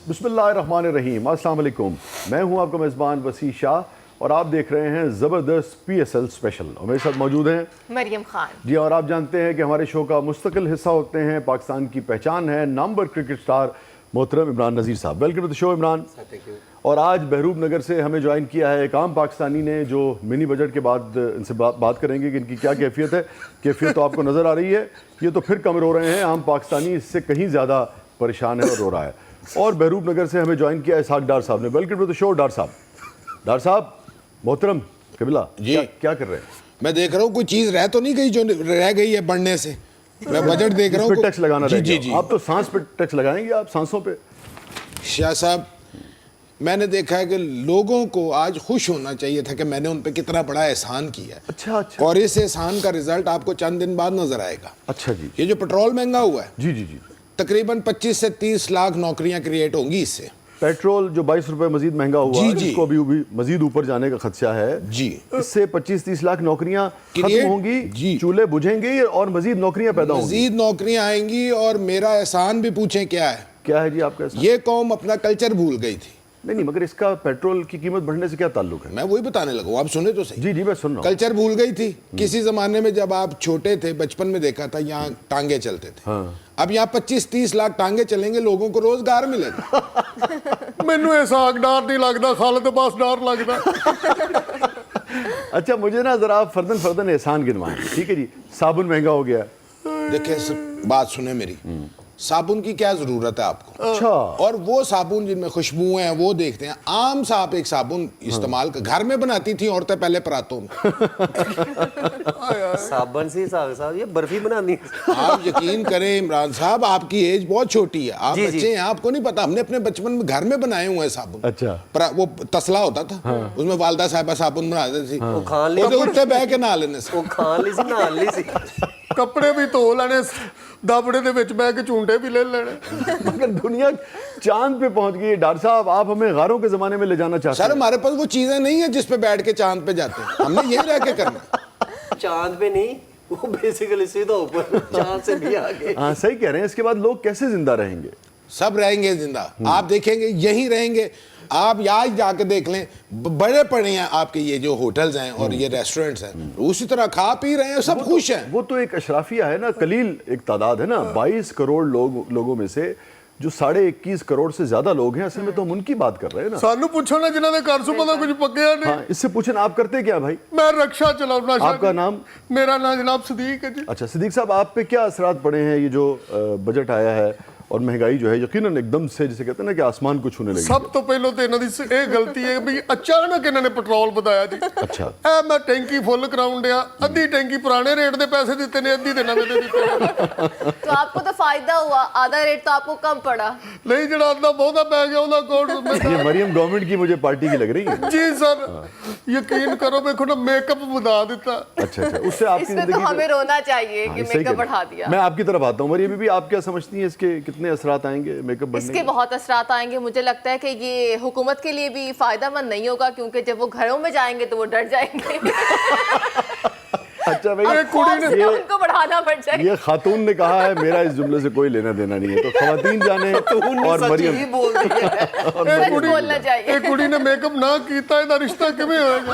बिस्मिल्लाहिर्रहमानिर्रहीम, अस्सलाम वालेकुम। मैं हूं आपका मेज़बान वसी शाह और आप देख रहे हैं ज़बरदस्त PSL स्पेशल और मेरे साथ मौजूद हैं मरियम खान जी। और आप जानते हैं कि हमारे शो का मुस्तकिल हिस्सा होते हैं, पाकिस्तान की पहचान है, नंबर क्रिकेट स्टार मोहतरम Imran Nazir Sahab. Welcome to the show Imran. और आज बहरूप नगर से हमें ज्वाइन किया है एक आम पाकिस्तानी ने, जो मिनी बजट के बाद इनसे बात करेंगे कि इनकी क्या कैफियत है। कैफियत तो आपको नज़र आ रही है, ये तो फिर कम रो रहे हैं, आम पाकिस्तानी इससे कहीं ज़्यादा परेशान है और रो रहा है। और बहरूप नगर से हमें ज्वाइन किया है इसहाक डार साहब ने। वेलकम टू द शो डार साहब। डार साहब मोहतरम कबिला जी, क्या कर रहे हैं? मैं देख रहा हूँ कोई चीज रह तो नहीं गई जो रह गई है बढ़ने से। मैं बजट देख रहा हूँ। टैक्स लगाना जी रह जी गया। जी। आप तो सांस पे टैक्स लगाएंगे, आप सांसों पे। शाह साहब, मैंने देखा है कि लोगों को आज खुश होना चाहिए था कि मैंने उन पे कितना बड़ा एहसान किया है। अच्छा। और इस एहसान का रिजल्ट आपको चंद दिन बाद नजर आएगा। अच्छा जी। ये जो पेट्रोल महंगा हुआ है, जी जी जी। तकरीबन 25 से 30 लाख नौकरियां क्रिएट होंगी इससे। पेट्रोल जो 22 रुपए मजीद महंगा हुआ जी, है, जी। जिसको अभी मजीद ऊपर जाने का खदशा है जी। इससे 25-30 लाख नौकरियां खत्म Create- होंगी, जी। चूल्हे बुझेंगे और मजीद नौकरियां पैदा होंगी। मजीद नौकरियां आएंगी। और मेरा एहसान भी पूछें क्या है? क्या है जी आपका ऐसा? ये कौम अपना कल्चर भूल गई थी। नहीं, मगर इसका पेट्रोल की कीमत बढ़ने से क्या ताल्लुक है? मैं वही बताने लगा, आप सुने तो सही। जी जी, मैं सुन रहा हूँ। कल्चर भूल गई थी। किसी जमाने में जब आप छोटे थे, बचपन में देखा था, यहाँ टांगे चलते थे। हाँ। अब यहाँ 25-30 लाख टांगे चलेंगे, लोगों को रोजगार मिलेगा। ਮੈਨੂੰ ਇਹ ਸਾਗਦਾਰ नहीं लगता, खालिद अब्बास डार लगता। अच्छा, मुझे ना जरा आप फर्दन फर्दन एहसान गिनवाएं। ठीक है जी। साबुन महंगा हो गया। देखिए बात सुने मेरी, साबुन की क्या जरूरत है आपको? अच्छा। और वो साबुन जिनमें खुशबुएं हैं वो देखते हैं। आम सा आप एक साबुन इस्तेमाल घर में बनाती थी औरतें पहले परातों में। साबन से साहब ये बर्फी बनानी। आप यकीन करें इमरान साहब, आपकी एज बहुत छोटी है, आप जी, जी। बच्चे हैं, आपको नहीं पता। हमने अपने बचपन में घर में बनाए हुए हैं साबुन। अच्छा। वो तसला होता था, उसमें वालदा साहिबा साबुन बना देती थी। वो खान ली ਉਹਦੇ ਉੱਤੇ ਬਹਿ ਕੇ ਨਹਾ ਲੈਣੇ ਸੀ। वो खान ली सी नहान ली सी। ਕੱਪੜੇ ਵੀ ਧੋ ਲੈਣੇ, दाबड़े ਦੇ ਵਿੱਚ ਬਹਿ ਕੇ ਝੂੰਟੇ भी ले लेने। मगर दुनिया चांद पे पहुंच गई है। डार साहब, आप हमें गारों के जमाने में ले जाना चाहते सर, हैं? हमारे पास वो चीजें नहीं है जिस पे बैठ के चांद पे जाते हैं। हमने यही रह के करना। चांद पे नहीं, वो बेसिकली सीधा ऊपर चांद से भी आगे। हाँ, सही कह रहे हैं। इसके बाद लोग कैसे जिंदा रहेंगे? सब रहेंगे जिंदा, आप देखेंगे यहीं रहेंगे। आप यहाँ जाके देख लें, बड़े पड़े हैं आपके ये जो होटल्स हैं और ये रेस्टोरेंट्स हैं, उसी तरह खा पी रहे हैं, सब खुश हैं। वो तो एक अशराफिया है ना, कलील एक तादाद है ना। 22 करोड़ लोगों में से जो 21.5 करोड़ से ज्यादा लोग हैं, असल में तो हम उनकी बात कर रहे हैं ना। सानू पूछो ना जिन्होंने घर सुबह का कुछ पकया नहीं। हाँ, इससे पूछें आप करते क्या भाई? मैं रक्षा चलाऊंगा। आपका नाम? मेरा नाम जनाब सदीक है जी। अच्छा सदीक साहब, आप पे क्या असरात पड़े हैं ये जो बजट आया है और महंगाई जो है यकीनन एकदम से, जिसे कहते हैं ना कि आसमान को छूने लगी? सब तो पहलो तो इन्हों की ये गलती है भी अचानक इन्होंने पेट्रोल बताया जी। अच्छा। मैं टैंकी फुल कराउन दिया, अद्धी टैंकी पुराने रेट दे पैसे दिते ने, अद्धी दे नवे दे दिते। तो आपको तो फायदा हुआ, आधा रेट तो आपको कम पड़ा। नहीं जड़ा अद्धा बहुता पै गया ਉਹਦਾ कोड। ये मरियम गवर्नमेंट की मुझे पार्टी की लग रही है। जी सर, यकीन करो देखो ना, मेकअप बता देता। अच्छा अच्छा, उससे आपकी इसमें तो जिंदगी हमें रोना चाहिए हाँ, कि सही मेकअप कह रहे बढ़ा हैं। दिया। मैं आपकी तरफ आता हूँ। मरियम बीबी, आप क्या समझती हैं इसके कितने असरात आएंगे मेकअप बढ़ने इसके के? बहुत असरात आएंगे। मुझे लगता है कि ये हुकूमत के लिए भी फायदेमंद नहीं होगा, क्योंकि जब वो घरों में जाएंगे तो वो डर जाएंगे। अच्छा भाई, ये उनको बढ़ाना पड़ जाएगा। ये खातून ने कहा है, मेरा इस जुमले से कोई लेना देना नहीं है। तो खवातीन जाने और मरियम ही बोल दी है। सच बोलना चाहिए। एक कुड़ी ने मेकअप ना कीता, इहदा रिश्ता किवें होएगा?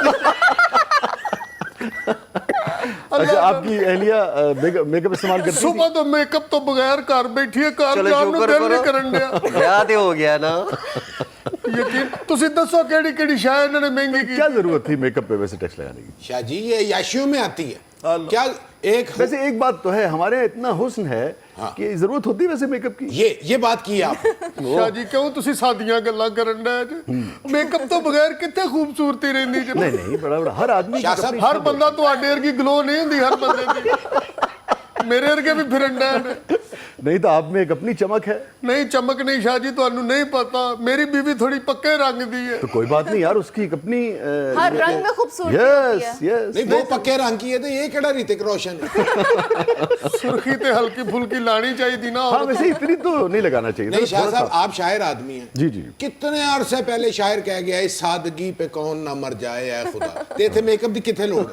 अच्छा, आपकी अहलिया मेकअप इस्तेमाल करती थी? सुबह तो मेकअप तो बगैर घर बैठी है, घर चलो जान ਨੂੰ शुक्र दिल नहीं करो। करन दिया। ब्याह ते हो गया ना। यकीन ਤੁਸੀਂ ਦੱਸੋ ਕਿਹੜੀ ਕਿਹੜੀ ਸ਼ਾਇ ਇਹਨਾਂ ਨੇ ਮਹਿੰਗੀ ਕੀ? क्या जरूरत थी मेकअप पे वैसे टैक्स लगाने की? शाह जी, ये याशियों में आती है क्या? एक वैसे एक बात तो है, हमारे यहाँ इतना हुस्न है कि जरूरत होती है वैसे मेकअप की? ये बात की आप। ਸ਼ਾਹ ਜੀ ਕਿਉਂ ਤੁਸੀਂ ਸਾਦੀਆਂ ਗੱਲਾਂ ਕਰਨ ਡਏ ਜੇ? ਮੇਕਅਪ ਤੋਂ ਬਗੈਰ ਕਿੱਥੇ ਖੂਬਸੂਰਤੀ ਰਹਿੰਦੀ ਜੇ? नहीं नहीं, बड़ा बड़ा हर आदमी शाह की साहब, अपनी- ਹਰ ਬੰਦਾ ਤੁਹਾਡੇ ਵਰਗੀ ਗਲੋ ਨਹੀਂ ਹੁੰਦੀ ਹਰ ਬੰਦੇ ਦੀ। ਮੇਰੇ ਵਰਗੇ ਵੀ ਫਿਰਨ ਡਏ ਨੇ। नहीं तो आप में एक अपनी चमक है। ਨਹੀਂ ਚਮਕ ਨਹੀਂ ਸ਼ਾਹ ਜੀ, ਤੁਹਾਨੂੰ ਨਹੀਂ ਪਤਾ, ਮੇਰੀ ਬੀਵੀ ਥੋੜੀ ਪੱਕੇ रंग ਦੀ है। तो कोई बात नहीं यार, उसकी एक अपनी हर रंग में खूबसूरती होती है। Yes yes. नहीं, वो पक्के रंग की है, तो ये केड़ा ऋतिक रोशन है? सुर्खी ते हल्की फुल्की लानी चाहिए ना। हाँ, वैसे इतनी तो नहीं लगाना चाहिए। नहीं थोड़ा शाह सा- साहब, आप शायर आदमी हैं। जी जी। कितने अरसे पहले शायर कह गया, इस सादगी पे कौन ना मर जाए ऐ खुदा। ते थे मेकअप दी किथे लोड़?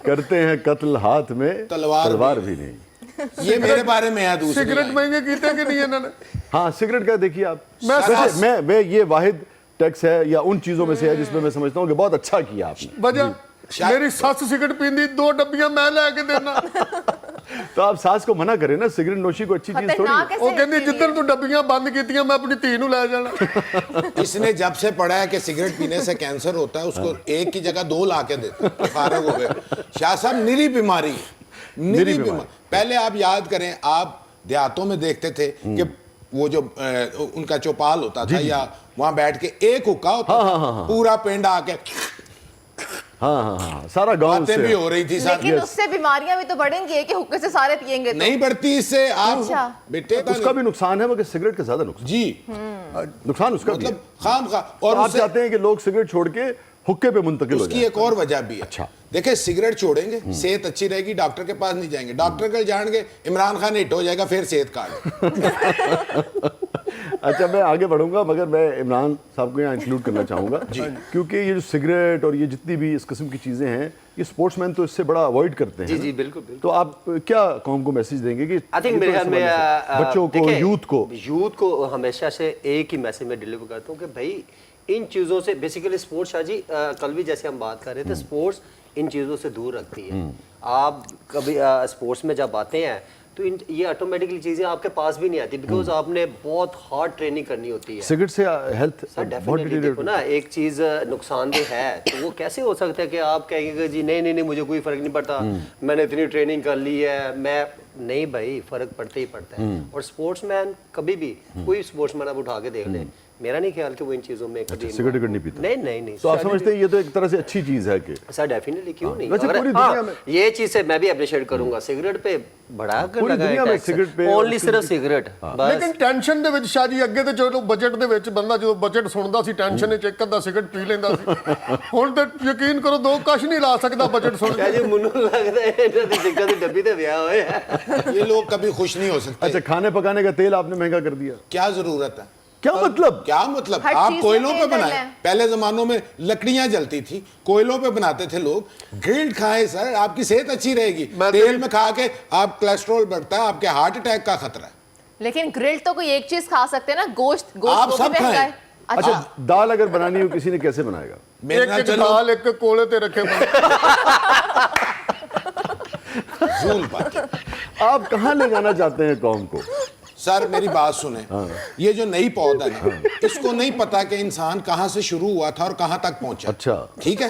करते हैं कत्ल हाथ में तलवार भी नहीं। ये मेरे बारे में है दूसरी सिगरेट लाइन। महंगे कीते कि नहीं इन्होंने? हाँ सिगरेट का देखिए आप, मैं- वैसे मैं ये वाहिद टैक्स है या उन चीजों में से है जिसमें मैं समझता हूँ कि बहुत अच्छा किया आपने। वजह मेरी सस सिगरेट पींदी, 2 डब्बियां मैं लेके देना। तो आप सास को मना करें ना, सिगरेट नोशी को अच्छी चीज थोड़ी खतरनाक है। है वो सेहत कहती के लिए। जिद्धर तू डब्बियां बंद कीतियां मैं अपनी धी नू ले जाना। इसने जब से पढ़ा है कि सिगरेट पीने से कैंसर होता है, उसको एक की जगह 2 ला के देते हैं, फारग हो गए। शाह साहब निरी बीमारी है, निरी बीमारी। पहले आप याद करें, आप देहातों में देखते थे कि वो जो उनका चौपाल होता था या वहां बैठ के एक हुक्का होता था, पूरा पिंड आके हाँ सारा गांव बातें भी से हो रही थी सर। लेकिन उससे बीमारियां भी तो बढ़ेंगी कि हुक्के से सारे पिएंगे तो। नहीं बढ़ती इससे आप अच्छा। बेटे उसका भी नुकसान है, मगर सिगरेट का ज्यादा नुकसान, जी नुकसान उसका भी है। मतलब खाम खा। और और आप उससे चाहते हैं कि लोग सिगरेट छोड़ के हुक्के पे मुंतकिल हो उसकी जाए। एक और वजह भी है। अच्छा। देखिए सिगरेट छोड़ेंगे, सेहत अच्छी रहेगी, डॉक्टर के पास नहीं जाएंगे, डॉक्टर के जाएंगे इमरान खान हिट हो जाएगा, फिर सेहत कार्ड। अच्छा मैं आगे बढ़ूंगा, मगर मैं इमरान साहब को यहाँ इंक्लूड करना चाहूंगा क्योंकि ये जो सिगरेट और ये जितनी भी इस किस्म की चीजें हैं, ये स्पोर्ट्समैन तो इससे बड़ा अवॉइड करते हैं। जी जी बिल्कुल बिल्कुल। तो आप क्या कौम को मैसेज देंगे कि आई थिंक ये मेरे तो ख्याल में इस्तेमाल से- बच्चों को, देखिए, यूथ को हमेशा से एक ही मैसेज में डिलीवर करता हूँ कि भाई इन चीज़ों से बेसिकली स्पोर्ट्स, शाह जी कल भी जैसे हम बात कर रहे थे, स्पोर्ट्स इन चीज़ों से दूर रखती है। आप कभी स्पोर्ट्स में जब आते हैं तो ये ऑटोमेटिकली चीज़ें आपके पास भी नहीं आती, बिकॉज आपने बहुत हार्ड ट्रेनिंग करनी होती है। सिगरेट से हेल्थ सर बहुत डेफिनेटली डिटेरियोरेट देखो ना, एक चीज़ नुकसानदेह है तो वो कैसे हो सकता है कि आप कहेंगे जी नहीं नहीं नहीं मुझे कोई फ़र्क नहीं पड़ता, मैंने इतनी ट्रेनिंग कर ली है, मैं नहीं भाई, फ़र्क पड़ता ही पड़ता है। और स्पोर्ट्समैन कभी भी कोई स्पोर्ट्समैन आप उठा के देख लें, मेरा नहीं ख्याल कि वो इन चीज़ों में कभी सिगरेट नहीं पीता। नहीं नहीं नहीं तो आप समझते हैं ये तो एक तरह से अच्छी चीज है कि सर डेफिनेटली क्यों नहीं। वैसे अगर- पूरी हाँ, दुनिया में- ये चीज़ से मैं भी अप्रिशिएट करूंगा, सिगरेट पे बढ़ा कर पूरी दुनिया में सिगरेट पे ओनली सिर्फ सिगरेट बस। लेकिन ਟੈਨਸ਼ਨ ਦੇ ਵਿੱਚ ਸ਼ਾਹ ਜੀ ਅੱਗੇ ਤੇ ਚਲੋ ਬਜਟ ਦੇ ਵਿੱਚ ਬੰਦਾ ਜਦੋਂ ਬਜਟ ਸੁਣਦਾ ਸੀ ਟੈਨਸ਼ਨ ਵਿੱਚ ਇੱਕ ਅੱਧਾ ਸਿਗਰਟ ਪੀ ਲੈਂਦਾ ਸੀ। ਹੁਣ ਤੇ ਯਕੀਨ ਕਰੋ 2 ਕਸ਼ ਨਹੀਂ ਲਾ ਸਕਦਾ ਬਜਟ ਸੁਣ क्या ਕੇ। जी मुन्नू लगता है इन्होंने सिगरेट की डब्बी ते ब्याह होए है। ये लोग कभी खुश नहीं हो सकते। अच्छा खाने पकाने का तेल आपने महंगा कर दिया, क्या जरूरत है? क्या मतलब? क्या मतलब? हर आप चीज़ कोयलों में पे तेल बनाए, डलना है। पहले जमानों में लकड़ियां जलती थी, कोयलों पे बनाते थे लोग, ग्रिल्ड खाएं सर, आपकी सेहत अच्छी रहेगी। तेल में खा के आप कोलेस्ट्रॉल बढ़ता है, आपके हार्ट अटैक का खतरा है। लेकिन ग्रिल तो कोई एक चीज खा सकते हैं ना, गोश्त गोश्त आप वो भी सब महंगा खाएं। है। अच्छा अच्छा दाल अगर बनानी हो किसी ने कैसे बनाएगा? मेरे ਇੱਕ नाल ਇੱਕ चलो ਦਾਲ ਇੱਕ ਕੋਲੇ ਤੇ ਰੱਖੇ ਬੰਦੇ। झूल पाके। आप कहाँ ले जाना चाहते हैं कौम को? सर मेरी बात सुने, ये जो नई पौध है ना, इसको नहीं पता कि इंसान कहाँ से शुरू हुआ था और कहाँ तक पहुंचा। अच्छा। ठीक है,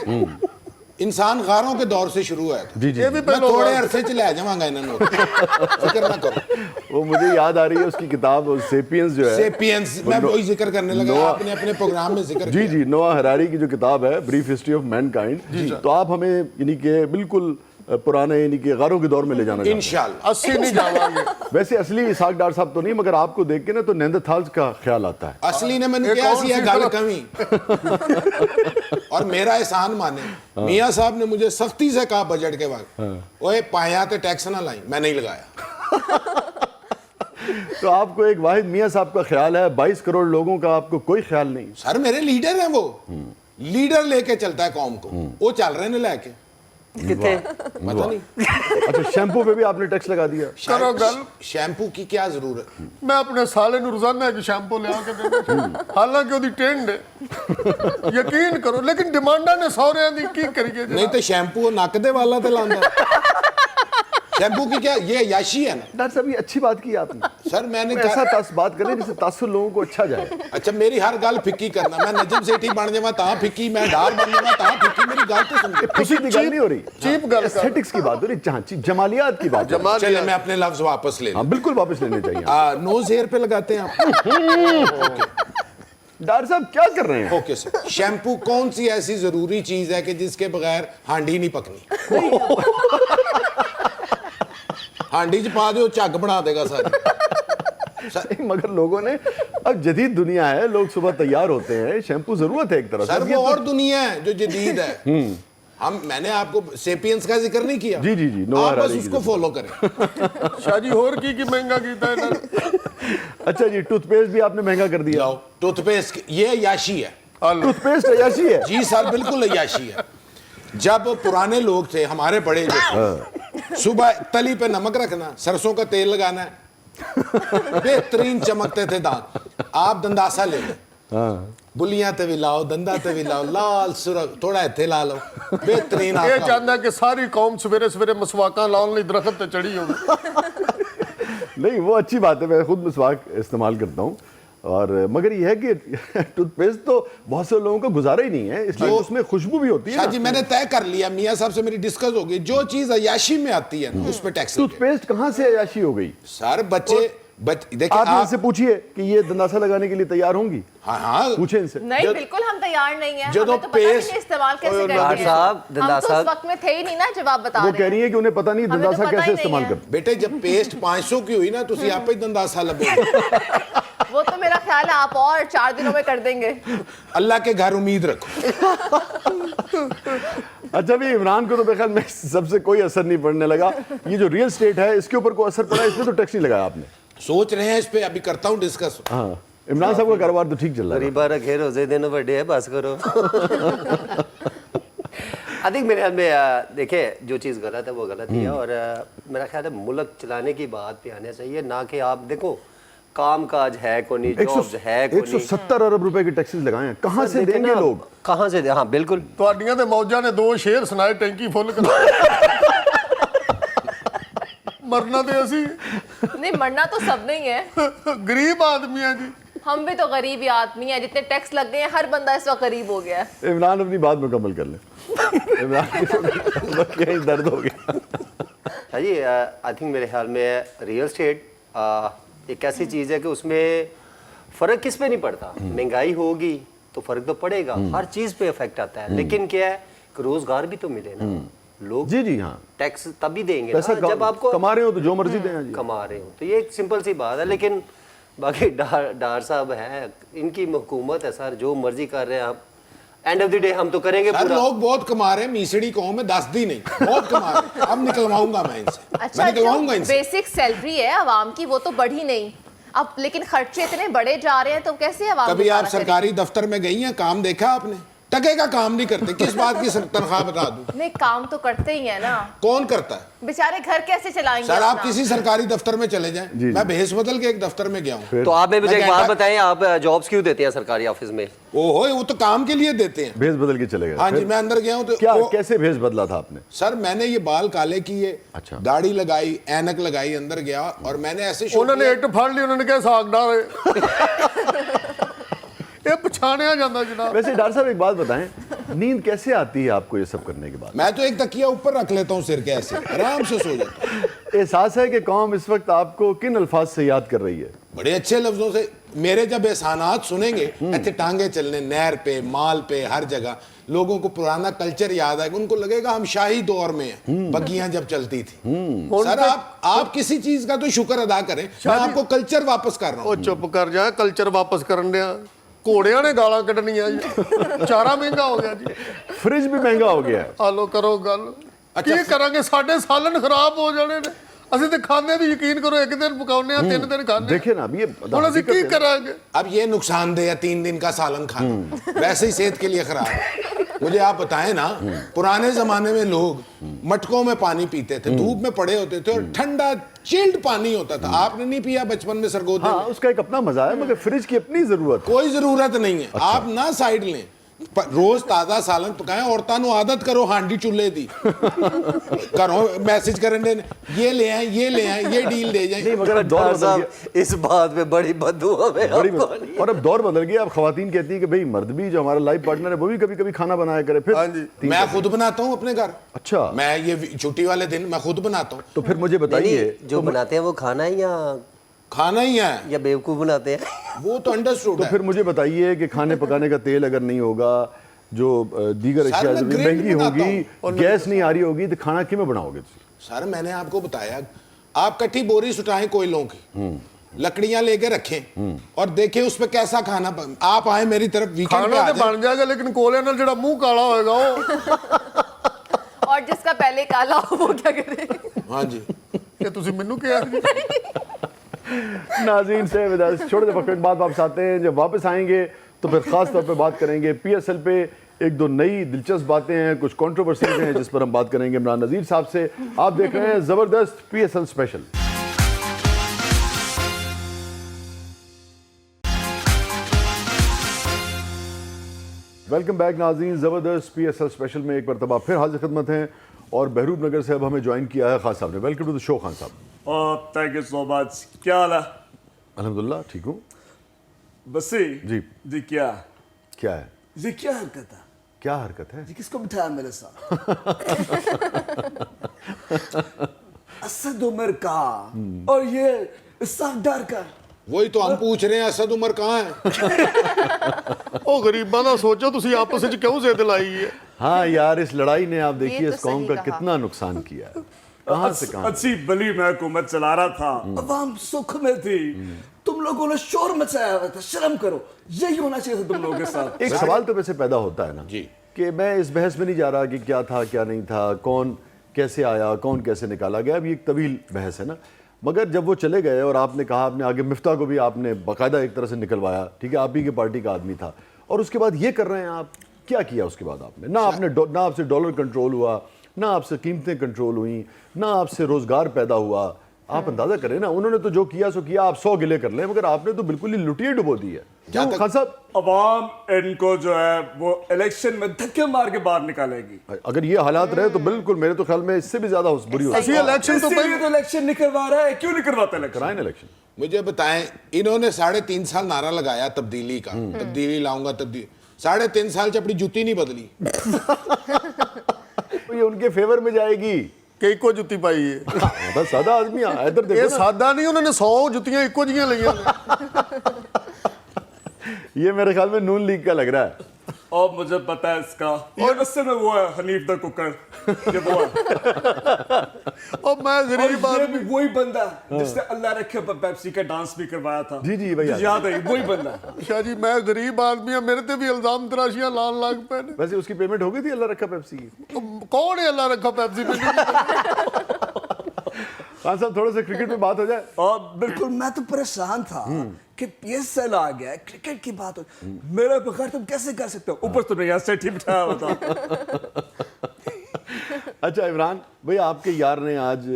इंसान गारों के दौर से शुरू हुआ था। जी जी ਇਹ ਵੀ मैं ਪਹਿਲਾਂ थोड़े अरसे च ले जावांगा इन्होंने, फिक्र ना करो। वो मुझे याद आ रही है उसकी किताब सेपियंस जो है, सेपियंस, मैं वही जिक्र करने लगा, नोआ- आपने अपने प्रोग्राम में जिक्र जी किया। जी नोआ हरारी की जो किताब है ब्रीफ हिस्ट्री ऑफ मैनकाइंड, तो आप हमें यानी कि बिल्कुल पुराने यानी कि गारों के दौर में ले जाना चाहते हैं। इंशाल्लाह 80 नहीं जावांगे। वैसे असली इसाक डार साहब तो नहीं, मगर आपको देख के ना तो नेंदरथाल्स का ख्याल आता है। असली ने मैंने एक क्या और सिया चीज़ गल तो- कमी और मेरा एहसान माने। मियाँ साहब ने मुझे सख्ती से कहा बजट के वक्त, ओए पाया ते टैक्स ना लाई, मैं नहीं लगाया। तो आपको एक वाहिद मियाँ साहब का ख्याल है, 22 करोड़ लोगों का आपको कोई ख्याल नहीं? सर मेरे लीडर हैं वो, लीडर लेके चलता है कौम को, वो चल रहे ने लेके, कितने पता नहीं। अच्छा शैम्पू पे भी आपने टैक्स लगा दिया? करो गल। शैम्पू की क्या जरूरत? ਮੈਂ ਆਪਣੇ ਸਾਲੇ ਨੂੰ ਰੋਜ਼ਾਨਾ ਇੱਕ ਸ਼ੈਂਪੂ ਲਿਆ ਕੇ ਦਿੰਦਾ, ਹਾਲਾਂਕਿ ਉਹਦੀ ਟ੍ਰੈਂਡ ਹੈ, ਯਕੀਨ ਕਰੋ। ਲੇਕਿਨ ਡਿਮਾਂਡਾਂ ਨੇ ਸਹੁਰਿਆਂ ਦੀ, ਕੀ ਕਰੀਏ ਜੀ। नहीं तो शैम्पू नक दे वाला ते लांदा। शैम्पू की क्या, ये अयाशी है ना। डॉक्टर साहब ये अच्छी बात की आपने, सर मैंने ऐसा कहा, बात करें जिससे तासुर लोगों को अच्छा जाए। अच्छा मेरी हर गल फिक्की करना, मैं नजम सेठी बन जावा ता फिक्की, मैं डार बन जावा ता फिक्की, मेरी गल तो सुनो। खुशी की गल नहीं हो रही, चीप गल कर। एस्थेटिक्स की बात हो रही, जहाँ जमालियात की बात हो रही। चले मैं अपने लफ्ज वापस ले लूं। हाँ बिल्कुल वापस लेने चाहिए। नोज हेयर पे लगाते हैं आप। डॉक्टर साहब क्या कर रहे हैं? ओके सर, शैम्पू कौन सी ऐसी जरूरी चीज है कि जिसके बगैर हांडी नहीं पकनी? हांडी च पा दो, झग बना देगा सारी। मगर लोगों ने, अब जदीद दुनिया है, लोग सुबह तैयार होते हैं, शैम्पू जरूरत है एक तरह सर से। वो और दुनिया है जो जदीद है। मैंने आपको सेपियंस का जिक्र नहीं किया। जी, जी, जी, नोआ आप बस हरारी की उसको जिक्र। फॉलो करें। ਸ਼ਾਹ ਜੀ ਹੋਰ ਕੀ ਮਹਿੰਗਾ ਕੀਤਾ ਇਹਨਾਂ ਨੇ। अच्छा जी टूथपेस्ट भी आपने महंगा कर दिया। टूथपेस्ट ये अयाशी है। टूथपेस्ट अयाशी है? जी सर बिल्कुल अयाशी है। जब पुराने लोग थे हमारे बड़े जो थे, सुबह तली पे नमक रखना, सरसों का तेल लगाना है, बेहतरीन चमकते थे दांत। आप दंदासा ले लो, बुलियां ते भी लाओ, दंदा ते भी लाओ, लाल सुरख थोड़ा इत्थे ला लो, बेहतरीन ਇਹ आपका। ਚਾਹੁੰਦਾ ਕਿ ਸਾਰੀ ਕੌਮ ਸਵੇਰੇ ਸਵੇਰੇ ਮਸਵਾਕਾਂ ਲਾਉਣ ਲਈ ਦਰਖਤ ਤੇ ਚੜੀ ਹੋਵੇ। नहीं वो अच्छी बात है, मैं खुद मिसवाक इस्तेमाल करता हूँ। और मगर ये है कि टूथपेस्ट तो बहुत से लोगों का गुजारा ही नहीं है, इसलिए जो- उसमें खुशबू भी होती है शाह ना। जी मैंने तय कर लिया, मियाँ साहब से मेरी डिस्कस हो गई, जो चीज अयाशी में आती है ना, उस पे टैक्स लगेगा। टूथपेस्ट कहाँ से अयाशी हो गई? सर बच्चे देखिए आप आप, इनसे पूछिए कि ये दंदासा लगाने के लिए तैयार होंगी, हाँ हाँ पूछे इनसे। नहीं जब- बिल्कुल हम तैयार नहीं है, जो हमें तो तो पता भी पेस्ट- नहीं इस्तेमाल कैसे और करते डॉक्टर हैं। साहब, हम दंदासा- तो उस वक्त में थे ही नहीं ना जब आप बता वो रहे कह रही हैं। है कि उन्हें पता नहीं हमें तो दंदासा पता कैसे ही नहीं इस्तेमाल है। करते। बेटे जब पेस्ट 500 की हुई ना, तो आप ही दंदासा लगे। वो तो मेरा ख्याल है आप और 4 दिनों में कर देंगे। अल्लाह के घर उम्मीद रखो। अच्छा भी इमरान को तो बेख्याल में सबसे कोई असर नहीं पड़ने लगा। ये जो रियल स्टेट है इसके ऊपर कोई असर पड़ा, इसमें तो टैक्स नहीं लगाया आपने। सोच रहे हैं इस पे, अभी करता हूँ डिस्कस। हाँ, इमरान साहब का कारोबार तो ठीक चल रहा है। गरीबा रखे रोजे दिन बड़े है, बस करो। आई थिंक मेरे ख्याल में देखिए जो चीज़ गलत है वो गलत ही है, और मेरा ख्याल है मुल्क चलाने की बात पे आना चाहिए, ना कि आप देखो काम काज है को नहीं, जॉब्स है को नहीं। 170 अरब रुपए के टैक्सेस लगाए हैं, कहाँ से देखे देंगे ना, लोग? कहाँ से हाँ बिल्कुल। ਤੁਹਾਡੀਆਂ ਤੇ ਮੌਜਾਂ ਨੇ 2 ਸ਼ੇਰ ਸੁਣਾਏ ਟੈਂਕੀ ਫੁੱਲ ਕਰ ਮਰਨਾ ਤੇ ਅਸੀਂ नहीं मरना तो सब नहीं है, ਗਰੀਬ ਆਦਮੀ ਆ जी। हम भी तो गरीब ही आदमी है, जितने टैक्स लग गए हैं हर बंदा इस वक्त गरीब हो गया है। इमरान अपनी बात मुकम्मल कर ले। इमरान की यही दर्द हो गया। हाँ जी, आई थिंक मेरे ख्याल में रियल स्टेट एक ऐसी चीज़ है कि उसमें फ़र्क किस पे नहीं पड़ता। महंगाई होगी तो फ़र्क तो पड़ेगा, हर चीज़ पे इफेक्ट आता है, लेकिन क्या है कि रोज़गार भी तो मिले ना। लोग जी जी हाँ, टैक्स तभी देंगे पैसा ना जब आपको कमा रहे हो तो जो मर्जी दें जी। कमा रहे हो, तो ये एक सिंपल सी बात है। लेकिन बाकी डार साहब हैं, इनकी हुकूमत है सर, जो मर्जी कर रहे हैं आप, एंड ऑफ द डे हम तो करेंगे सर पूरा। लोग बहुत कमा रहे हैं, मीसड़ी कौम में 10 दी नहीं, बहुत कमा रहे हैं। अब निकलवाऊंगा मैं इनसे, अच्छा मैं निकलवाऊंगा जो इनसे। बेसिक सैलरी है आवाम की वो तो बढ़ी नहीं अब, लेकिन खर्चे इतने बड़े जा रहे हैं तो कैसे आवाम कभी आप गुजारा करेगी? सरकारी दफ्तर में गई हैं, काम देखा आपने? टके का काम नहीं करते, किस बात की तनख्वाह बता दूं? नहीं काम तो करते ही है ना, कौन करता है? बेचारे घर कैसे चलाएंगे सर आप अपना? किसी सरकारी दफ्तर में चले जाएं, जी। मैं भेस बदल के एक दफ्तर में गया हूँ। तो आप मुझे मैं एक बात कहता- बताएं, आप जॉब्स क्यों देते हैं सरकारी ऑफिस में? ओहो वो तो काम के लिए देते हैं। भेस बदल के चले गए। हाँ जी, फिर मैं अंदर गया हूँ तो क्या वो- कैसे भेस बदला था आपने? सर मैंने ये बाल काले किए, अच्छा। दाढ़ी लगाई, ऐनक लगाई, अंदर गया और मैंने ऐसे show ਉਹਨਾਂ ਨੇ किया। ਇੱਟ ਫੜ ਲਈ, ਉਹਨਾਂ ਨੇ ਕਿਹਾ ਸਾਗ ਡਾਲੇ। ਇਹ ਪਛਾਣਿਆ ਜਾਂਦਾ ਜਨਾਬ। वैसे डॉक्टर साहब एक बात बताएं, नींद कैसे आती है आपको ये सब करने के बाद? मैं तो एक तकिया ऊपर रख लेता हूँ सिर के, ऐसे आराम से सो जाता हूँ। एहसास है कि कौम इस वक्त आपको किन अल्फाज से याद कर रही है? बड़े अच्छे लफ्जों से मेरे जब एहसानात सुनेंगे, ऐसे टांगे चलने नहर पे, माल पे, हर जगह लोगों को पुराना कल्चर याद आएगा, उनको लगेगा हम शाही दौर में हैं, बग्गियां जब चलती थी। सर आप किसी चीज का तो शुक्र अदा करें, मैं आपको कल्चर वापस कर रहा ਉਹ हूँ। ਚੁੱਪ ਕਰ ਜਾ, ਕਲਚਰ ਵਾਪਸ ਕਰਨ ਡਿਆ। ਘੋੜਿਆਂ ਨੇ ਗਾਲਾਂ ਕੱਢਣੀਆਂ ਜੀ। ਚਾਰਾ ਮਹਿੰਗਾ ਹੋ ਗਿਆ ਜੀ। फ्रिज भी महंगा हो गया है। ਆਲੋ ਕਰੋ ਗੱਲ। ਕੀ ਕਰਾਂਗੇ, ਸਾਡੇ ਸਾਲਨ ਖਰਾਬ ਹੋ ਜਾਣੇ ਨੇ। ਅਸੀਂ ਤੇ ਖਾਂਦੇ ਵੀ ਯਕੀਨ ਕਰੋ, ਇੱਕ ਦਿਨ ਪਕਾਉਂਦੇ ਆ, 3 ਦਿਨ ਖਾਂਦੇ। देखिए ना, अब ये ਹੁਣ ਅਸੀਂ ਕੀ ਕਰਾਂਗੇ? अब ये नुकसानदेह है 3 दिन का सालन खाना, वैसे ही सेहत के लिए खराब है। मुझे आप बताएं ना, पुराने जमाने में लोग मटकों में पानी पीते थे, धूप में पड़े होते थे और ठंडा चिल्ड पानी होता था। आपने नहीं पिया बचपन में सरगोदे हाँ, में? उसका एक अपना मजा है, मगर फ्रिज की अपनी जरूरत है। कोई जरूरत नहीं है। आप ना साइड लें, रोज ताजा सालन पकाएं, औरतां नु आदत करो हांडी चूल्हे दी करो, मैसेज करने ये ले आए, ये ले आए, ये डील दे जाए। नहीं, मगर अब दौर डॉक्टर बदल साहब, गया। इस बात में बड़ी बददुआ है बड़ी आपको। और अब दौर बदल गया। अब खवातीन कहती है कि भाई मर्द भी जो हमारा लाइफ पार्टनर है वो भी कभी कभी खाना बनाया करे। फिर हाँ जी। मैं खुद बनाता हूँ अपने घर। अच्छा, मैं ये छुट्टी वाले दिन मैं खुद बनाता हूँ। तो फिर मुझे नहीं, बताइए, जो बनाते हैं वो खाना ही खाना ही है या बेवकूफ़ बनाते हैं? वो तो अंडरस्टूड तो है। फिर मुझे बताइए कि खाने पकाने का तेल अगर नहीं होगा, जो दीगर सर, अशिया मैं जो ग्रिल महंगी बनाता होगी, गैस नहीं आ रही होगी, तो खाना क्यों में बनाओगे? सर मैंने आपको बताया, आप कट्ठी बोरी सुटाएं कोयलों की, लकड़ियां लेके रखें और देखें उस पे कैसा खाना आप आए मेरी तरफ वीकेंड पे ਖਾਣਾ आ ਤੇ जाएं। ਬਣ ਜਾਏਗਾ, ਲੇਕਿन ਕੋਲੇ ਨਾਲ ਜਿਹੜਾ ਮੂੰਹ ਕਾਲਾ ਹੋਏਗਾ ਉਹ और जिसका पहले काला हो वो क्या करे? हाँ जी, ਇਹ ਤੁਸੀਂ ਮੈਨੂੰ ਕਿਹਾ ਸੀ। नाज़रीन से विदा, छोटे से वक्त के बाद वापस आते हैं। जब वापस आएंगे तो फिर ख़ास तौर पे बात करेंगे PSL पे एक दो नई दिलचस्प बातें हैं, कुछ कंट्रोवर्सीज हैं जिस पर हम बात करेंगे इमरान नज़ीर साहब से। आप देख रहे हैं ज़बरदस्त PSL स्पेशल। वेलकम बैक नाज़रीन, ज़बरदस्त PSL स्पेशल में एक मरतबा फिर हाजिर खिदमत हैं और बहरूप नगर से अब हमें ज्वाइन किया है खान साहब ने। Welcome to the show Khan Sahab. Thank you so much. क्या हाल है? अल्हम्दुलिल्लाह ठीक हूँ। बसी जी जी क्या क्या है? जी क्या हरकत है? क्या हरकत है? जी किसको बिठाया मेरे साथ? असद उमर का और ये इसहाक डार का। वही तो हम पूछ रहे हैं, असद उमर कहाँ है? ਉਹ ਗਰੀਬਾਂ ਦਾ ਸੋਚੋ ਤੁਸੀਂ ਆਪਸ ਵਿੱਚ ਕਿਉਂ ਜ਼ਿੱਦ ਲਾਈ ਹੈ। हाँ यार, इस लड़ाई ने आप देखिए ये तो इस कौम सही का कहा। कितना नुकसान किया है। कहाँ से कहाँ। अच्छी भली मैं हुकूमत चला रहा था, अवाम सुख में थी, तुम लोगों ने शोर मचाया हुआ था। शर्म करो, यही होना चाहिए था तुम लोगों के साथ। एक सवाल तो वैसे पैदा होता है ना जी। कि मैं इस बहस में नहीं जा रहा कि क्या था क्या नहीं था, कौन कैसे आया, कौन कैसे निकाला गया, अब ये एक तवील बहस है ना। मगर जब वो चले गए और आपने कहा, आपने आगे मिफ्ता को भी आपने बाकायदा एक तरह से निकलवाया, ठीक है, आप ही की पार्टी का आदमी था, और उसके बाद ये कर रहे हैं आप, क्या किया उसके बाद आपने? ना आपसे डॉलर कंट्रोल हुआ, ना आपसे कीमतें कंट्रोल हुई, ना आपसे रोजगार पैदा हुआ। आप अंदाजा करें ना, उन्होंने तो जो किया सो किया, आप 100 गिले कर लें, मगर आपने तो बिल्कुल ही लुटिए डुबो दी है। जहाँ क्यों तक- खान साहब, अवाम इनको जो है वो इलेक्शन में धक्के मार के बाहर निकालेगी। अगर ये हालात रहे तो बिल्कुल मेरे तो ख्याल में इससे भी ज्यादा बुरी हो ਅਸੀਂ ਇਲੈਕਸ਼ਨ ਤੋਂ इसीलिए तो इलेक्शन निकलवा रहा है। क्यों नहीं करवाता इलेक्शन? कराए इलेक्शन। मुझे बताएं, इन्होंने 3.5 साल नारा लगाया तब्दीली का, तब्दीली लाऊंगा तब्दीली, 3.5 साल से अपनी जूती नहीं बदली। तो ये उनके फेवर में जाएगी। ਕਿ ਇੱਕੋ ਜੁੱਤੀ ਪਾਈ ਹੈ। मतलब सादा आदमी इधर ਇਹ देखो ना, ਸਾਦਾ ਨਹੀਂ, ਉਹਨਾਂ ਨੇ 100 ਜੁੱਤੀਆਂ ਇੱਕੋ ਜਿਹੀਆਂ ਲਈਆਂ ਨੇ। ये मेरे ख्याल में नून लीग का लग रहा है। और मुझे पता है इसका, और उससे में वो है हनीफ द कुकर, ये वो है। ਉਹ ਮੈਂ और ਗਰੀਬ ये आदमी। भी वही बंदा है जिसने अल्लाह रखे पर पेप्सी का डांस भी करवाया था। जी, जी, भैया। मुझे याद है, वही बंदा है। ਸ਼ਾਹ ਜੀ मैं गरीब आदमी ਹਾਂ, ਮੇਰੇ ਤੇ ਵੀ ਇਲਜ਼ਾਮ ਤਰਾਸ਼ੀਆਂ ਲਾਣ ਲੱਗ ਪਏ ਨੇ। वैसे उसकी पेमेंट हो गई थी अल्लाह रखा पेप्सी की? ਕੌਣ ਹੈ ਅੱਲਾ ਰੱਖਾ ਪੈਪਸੀ ਮੈਨੂੰ? खान साहब थोड़ा सा क्रिकेट में बात हो जाए। और बिल्कुल मैं तो परेशान था कि PSL आ गया है, क्रिकेट की बात हो, मेरे बगैर तुम कैसे कर सकते हो? ऊपर तुमने यहाँ सेट ही बिठाया हुआ था। अच्छा इमरान भैया, आपके यार ने आज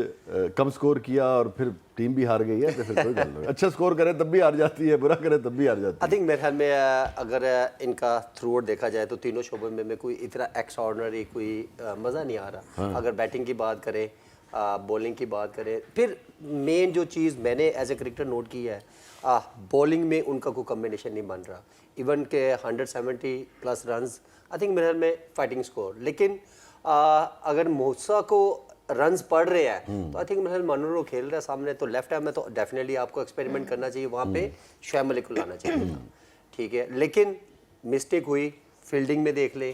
कम स्कोर किया और फिर टीम भी हार गई है, तो फिर कोई गल नहीं। अच्छा स्कोर करे तब भी हार जाती है, बुरा करे तब भी हार जाती है। आई थिंक मेरे ख्याल में अगर इनका थ्रू आउट देखा जाए तो तीनों शोबों में कोई इतना एक्स्ट्राऑर्डिनरी कोई मज़ा नहीं आ रहा। अगर बैटिंग की बात करें, बॉलिंग की बात करें, फिर मेन जो चीज़ मैंने एज ए क्रिकेटर नोट की है, बॉलिंग में उनका कोई कम्बिनेशन नहीं बन रहा। इवन के 170 प्लस रन्स, आई थिंक मेरे ख्याल में फाइटिंग स्कोर। लेकिन अगर मूसा को रन्स पड़ रहे हैं तो आई थिंक मेरे ख्याल मनोरो खेल रहा है सामने, तो लेफ्ट हैंड में तो डेफिनेटली आपको एक्सपेरिमेंट करना चाहिए, वहाँ पे शोएब मलिक को लाना चाहिए था, ठीक है। लेकिन मिस्टेक हुई, फील्डिंग में देख ले,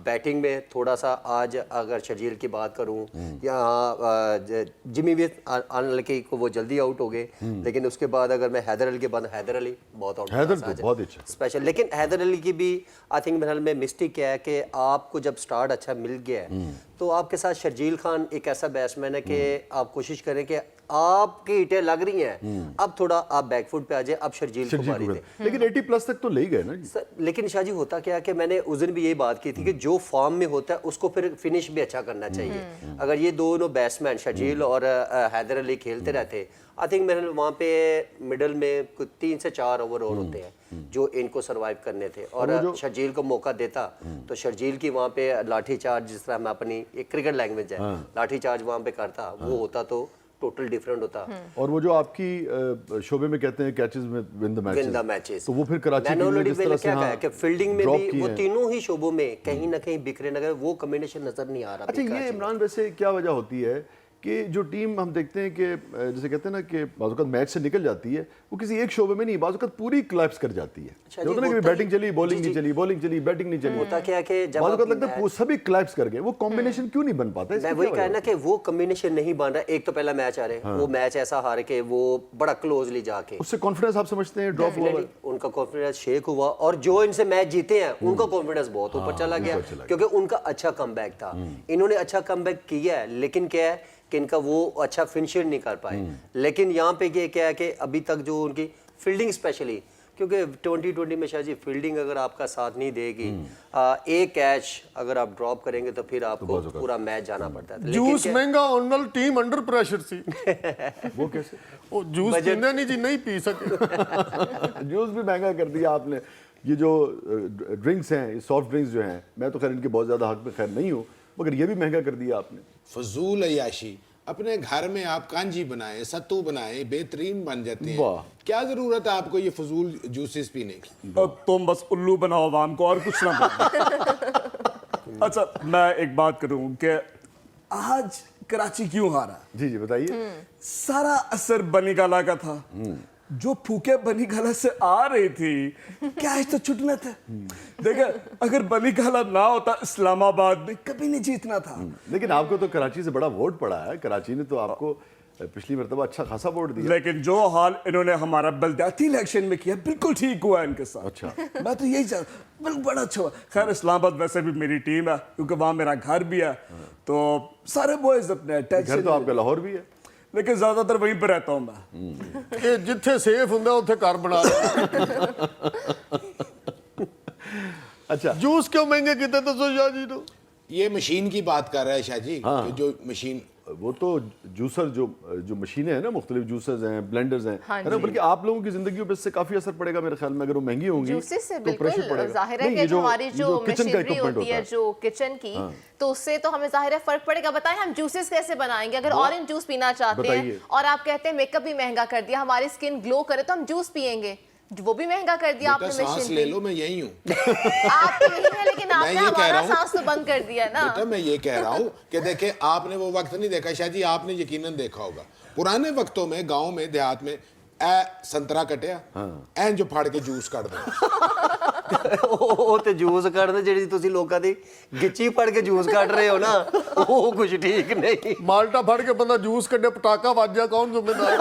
बैटिंग में थोड़ा सा आज अगर शर्जील की बात करूं, या जिमी भी अनलकी को वो जल्दी आउट हो गए, लेकिन उसके बाद अगर मैं हैदर अली के बाद, हैदर अली बहुत आउट, हैदर तो बहुत अच्छा स्पेशल। लेकिन हैदर अली की भी आई थिंक मेरे ख्याल में मिस्टेक क्या है कि आपको जब स्टार्ट अच्छा मिल गया है तो आपके साथ शर्जील खान एक ऐसा बैट्समैन है कि आप कोशिश करें कि आपकी ईटें लग रही हैं, अब थोड़ा आप बैकफुट पे आ जाए, अब शर्जील को मारी दे। लेकिन 80 प्लस तक तो ले ही गए ना जी। लेकिन शाहजी होता क्या है कि मैंने उस दिन भी यही बात की थी कि जो फॉर्म में होता है उसको फिर फिनिश भी अच्छा करना चाहिए। अगर ये दोनों बैट्समैन शर्जील और हैदर अली खेलते रहते, आई थिंक मेरे वहाँ पे मिडल में कुछ 3 से 4 ओवर और होते हैं जो इनको सरवाइव करने थे, और शर्जील को मौका देता तो शर्जील की वहाँ पे लाठी चार्ज, जिस तरह मैं अपनी एक क्रिकेट लैंग्वेज है, लाठी चार्ज वहाँ पे करता, वो होता तो टोटल डिफरेंट होता। और वो जो आपकी शोबे में कहते हैं कैचेस में विन द मैचेस, तो वो फिर कराची मैंने के लिए ऑलरेडी जिस तरह से क्या कहा कि फील्डिंग में drop भी किए वो हैं। तीनों ही शोबों में कहीं ना कहीं बिखरे नगर, वो कॉम्बिनेशन नजर नहीं आ रहा। अच्छा ये इमरान, वैसे क्या वजह होती है कि जो टीम हम देखते हैं कि जैसे कहते हैं ना कि बाज़ मैच से निकल जाती है, वो किसी एक शोबे में नहीं, बाज़ पूरी क्लैप्स कर जाती है। अच्छा जो होता है ना कि बैटिंग चली, बॉलिंग नहीं चली, बॉलिंग चली, बैटिंग नहीं चली, होता क्या है कि जब बाज़ लगता है सभी क्लैप्स कर गए, वो कॉम्बिनेशन क्यों नहीं बन पाता? मैं वही कहना कि वो कॉम्बिनेशन नहीं बन रहा। एक तो पहला मैच आ रहे, वो मैच ऐसा हार के वो बड़ा क्लोजली जाके, उससे कॉन्फिडेंस आप समझते हैं ड्रॉप हुआ? उनका कॉन्फिडेंस शेक हुआ, और जो इनसे मैच जीते हैं उनका कॉन्फिडेंस बहुत ऊपर चला गया, क्योंकि उनका अच्छा कमबैक था। इन्होंने अच्छा कमबैक किया है, लेकिन क्या है कि इनका वो अच्छा फिनिशर नहीं कर पाए। लेकिन यहाँ पे ये क्या है कि अभी तक जो उनकी फील्डिंग स्पेशली, क्योंकि 2020 में शायद जी फील्डिंग अगर आपका साथ नहीं देगी, एक कैच अगर आप ड्रॉप करेंगे तो फिर आपको पूरा मैच जाना पड़ता है। जूस महंगा होने ਨਾਲ टीम अंडर प्रेशर सी। वो कैसे? ਉਹ जूस पींदे नहीं जी, नहीं पी सके। जूस भी महंगा कर दिया आपने। ये जो ड्रिंक्स हैं, सॉफ्ट ड्रिंक्स जो हैं, मैं तो खैर इनके बहुत ज़्यादा हक में खैर नहीं हूँ, मगर ये भी महंगा कर दिया आपने। फजूल अयाशी। अपने घर में आप कांजी बनाए, सत्तू बनाए, बेहतरीन बन जाते हैं। वाह। क्या जरूरत है आपको ये फजूल जूसेस पीने की? तुम बस उल्लू बनाओ आवाम को और कुछ ना बनाओ। अच्छा, मैं एक बात करूं कि आज कराची क्यों हारा? जी जी बताइए। सारा असर बनी गाला का था। जो फूके बनी गाला से आ रही थी, क्या आज तो छुटना था। देखा, अगर बनी गाला ना होता इस्लामाबाद में कभी नहीं जीतना था। लेकिन आपको तो कराची से बड़ा वोट पड़ा है। कराची ने तो आपको पिछली मरतबा अच्छा खासा वोट दिया। लेकिन जो हाल इन्होंने हमारा बलदियाती इलेक्शन में किया, बिल्कुल ठीक हुआ इनके साथ। अच्छा। मैं तो यही चाहता, बिल्कुल बड़ा अच्छा हुआ। खैर इस्लामाबाद वैसे भी मेरी टीम है, क्योंकि वहां मेरा घर भी है, तो सारे बॉयज अपने अटैच। घर तो आपका लाहौर भी है, लेकिन ज्यादातर वहीं पर रहता हूं मैं। ਇਹ ਜਿੱਥੇ ਸੇਫ ਹੁੰਦਾ ਉੱਥੇ ਘਰ ਬਣਾ ਲਓ। अच्छा। जूस क्यों महंगे कितने दसो शाह जी तो? ये मशीन की बात कर रहा है शाह जी। हाँ। कि जो मशीन, वो तो जूसर जो मशीनें हैं ना, मुख्तलिफ जूसर्स हैं, ब्लेंडर्स हैं, हाँ है ना, जी। बल्कि आप लोगों की जिंदगी पे इससे काफी असर पड़ेगा मेरे ख्याल में। अगर वो महंगी होंगी जूसेस से तो प्रेशर बिल्कुल पड़ेगा। जाहिर है नहीं, कि ये हमारी ये जो किचन का मशीनरी इक्विपमेंट होती होता है जो किचन की, तो उससे तो हमें जाहिर है फर्क पड़ेगा। बताएं हम जूसेस कैसे बनाएंगे? अगर ऑरेंज जूस पीना चाहते हैं बताइए। और आप कहते हैं मेकअप भी महंगा कर दिया, हमारी स्किन ग्लो करे तो हम जूस पियेंगे, वो भी महंगा कर दिया बेटा आपने सांस ले मशीनरी। लो, मैं यही हूँ। आप तो यही है, लेकिन आपने ये कह हमारा रहा हूँ। सांस तो बंद कर दिया ना। बेटा मैं ये कह रहा हूँ कि देखे, आपने वो वक्त नहीं देखा शाह जी, आपने यकीनन देखा होगा पुराने वक्तों में गांव में देहात में संतरा कटिया, ਐਂ ਜੋ ਫੜ ਕੇ ਜੂਸ ਕੱਢਦੇ। ਉਹ ਤੇ ਜੂਸ ਕੱਢਦੇ, ਜਿਹੜੀ ਤੁਸੀਂ ਲੋਕਾਂ ਦੀ ਗਿੱਚੀ ਫੜ ਕੇ ਜੂਸ ਕੱਢ ਰਹੇ ਹੋ ਨਾ, ਉਹ ਕੁਝ ਠੀਕ ਨਹੀਂ। माल्टा फड़ के बंदा जूस कड्डे, पटाखा वज जा, कौन जिम्मेदार?